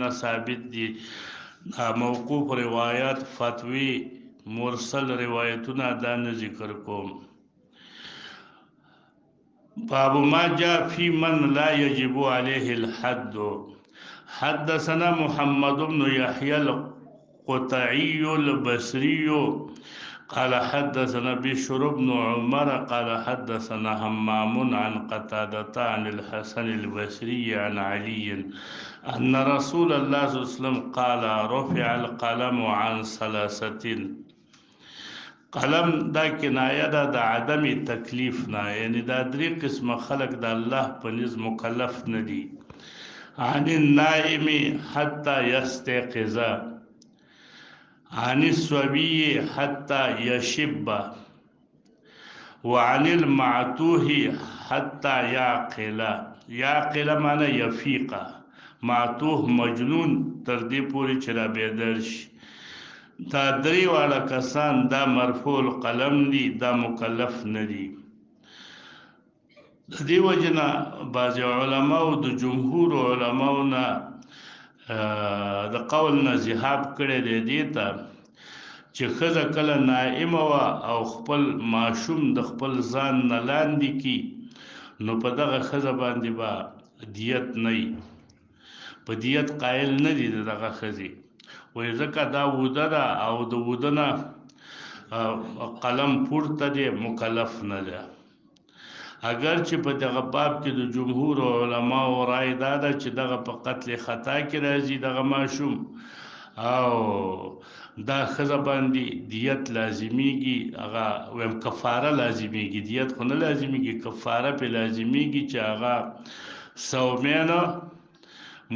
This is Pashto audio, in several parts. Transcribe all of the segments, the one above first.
نه ثابت دي موقوف روایات فتوی مرسل روایتونه دا نه ذکر کوم باب ما جاء في من لا يجب عليه الحد حدثنا محمد بن يحيى القطعي البصري قال حدثنا بشر بن عمر قال حدثنا همام عن قتادة عن الحسن البصري عن علي أن رسول الله صلى الله عليه وسلم قال رفع القلم عن ثلاثة قلم دا کنایه ده د عدم تکلیف نه یعنی دا درې قسمه خلق د الله په نس مکلف نه دي عن النائم حتى يستيقظ عن الصبي حتى يشب وعن المعتوه حتى يعقل يعقل معنی يفيق معتوه مجنون تر دې پورې چې را بیدار شي دا درې واړه کسان دا مرفوع القلم دي دا مکلف نه دي د دې وجنه بعض علماو د جمهور علماو نه د قول نه ذهاب کړی دی دې ته چې ښځه کله نائمه وه او خپل ماشوم د خپل ځان نه لاندې کي نو په دغه ښځه باندې به دیت نه وي په دیت قایل نه دي د دغه ښځې وایي ځکه دا وده ده او د وده نه قلم پورته دی مکلف نه ده اگر چې په دغه باب کې د جمهور علماو رای دا ده چې دغه په قتل خطا کې راځي دغه ماشوم او دا ښځه باندې دیت لازمیږي هغه ویم کفاره لازمیږي دیت خو نه لازمیږي کفاره پې لازمیږي چې هغه صومین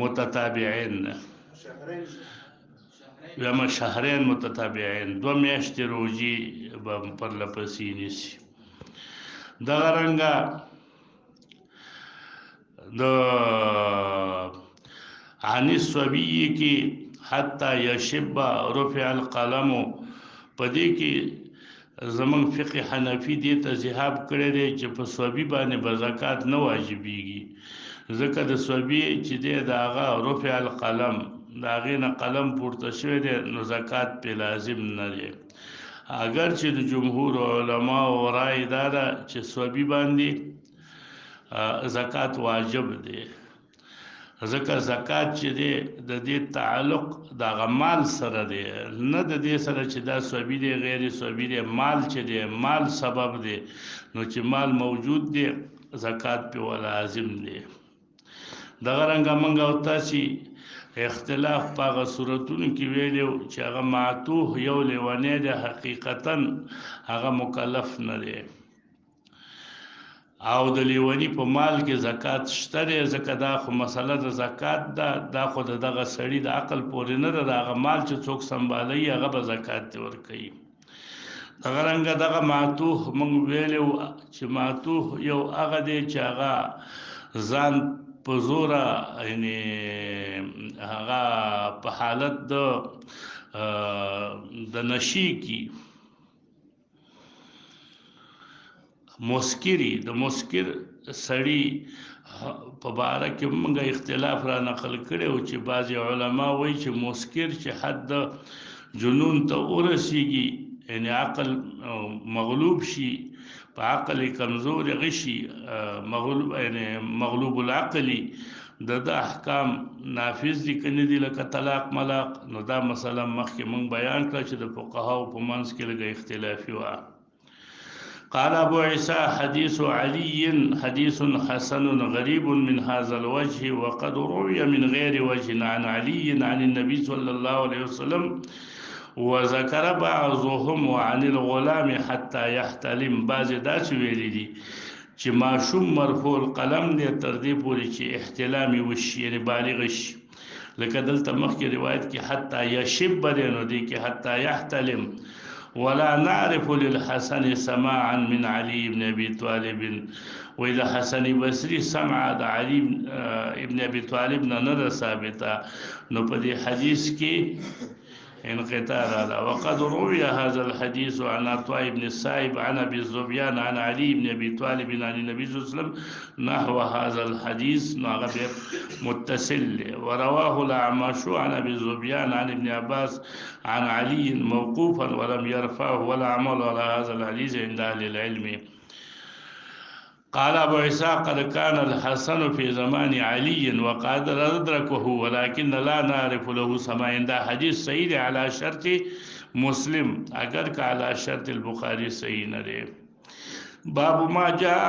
متتابعین ویم شهرین متتابعین 2 میاشتې روزي به پرله پسې نیسي دغه رنګه د عن الصبي کې حتی یشب رفع القلم په دې کې زمون فقه حنفي دې ته ذهاب کړی دی چې په صبي باندې به زکات نه واجبېږي ځکه د صبي چې دی د هغه رفع القلم د هغې نه قلم پورته شوی دی نو زکات پې لازم نه دی اگر چې د جمهور علماو رای دا ده چې صبي باندې زکات واجب دی ځکه زکات چې دی د دې تعلق د هغه مال سره دی نه د دې سره چې دا صبي دی غیر صبي دی مال چې دی مال سبب دی نو چې مال موجود دی زکات پې لازم دی دغه رنګه موږ او تاسې اختلاف په هغه صورتونو کې ویلو چې هغه معتوه یو لیونی دی حقیقتا هغه مکلف نه دی او د لیونی په مال کې زکات شته دی ځکه دا خو مسله د زکات ده دا خو د دغه سړي د عقل پورې نه ده د هغه مال چې څوک سنبالوي هغه به زکات دی ورکوي دغه رنګه دغه معتوه موږ ویلو چې معتوه یو هغه دی چې هغه ځان په زوره یعنی هغه په حالت د نشي کې مسکری د مسکر سړی په باره کې موږ اختلاف را نقل کړی او چې بعضې علما وایي چې مسکر چې حد جنون ته ورسیږي یعنی عقل مغلوب شي په عقل کمزور غشي مغلوب یعنی مغلوب العقلی د احکام نافذ دي کنه دي لکه طلاق ملاق نو دا مسله مخکې موږ بیان کړه چې د فقهاو په منځ کې لږ اختلافي وه قال ابو عيسى حديث علي حديث حسن غريب من هذا الوجه وقد روي من غير وجه عن علي عن النبي صلى الله عليه وسلم وذكر بعضهم عن الغلام حتى يحتلم بعض داسې ویلي دي چې ماشوم مرفوع القلم دی تر دې پورې چې احتلام وشي یعنی بالغ شي لکه دلته مخکې روایت کې حتى يشب دی نو دی کې حتى يحتلم ولا نعرف للحسن سماعا من علي بن ابي طالب واذا حسن بصري سمع علي ابن ابي طالب نه ثابته نو په دې حدیث کې انقطاع رالا. وقد روي هذا الحديث عن عطاء بن السائب عن ابي الزبيان عن علي بن ابي طالب عن النبي صلى الله عليه وسلم نحو هذا الحديث متصل. ورواه الاعمش عن ابي الزبيان عن ابن عباس عن علي موقوفا ولم يرفعه ولا عمل على هذا الحديث عند اهل العلم. قال أبو عيسى قد كان الحسن في زمان علي وقد أدركه ولكن لا نعرف له سماع. عند حديث صحيح على شرط مسلم، اگر على شرط البخاري صحيح نري. باب ما جاء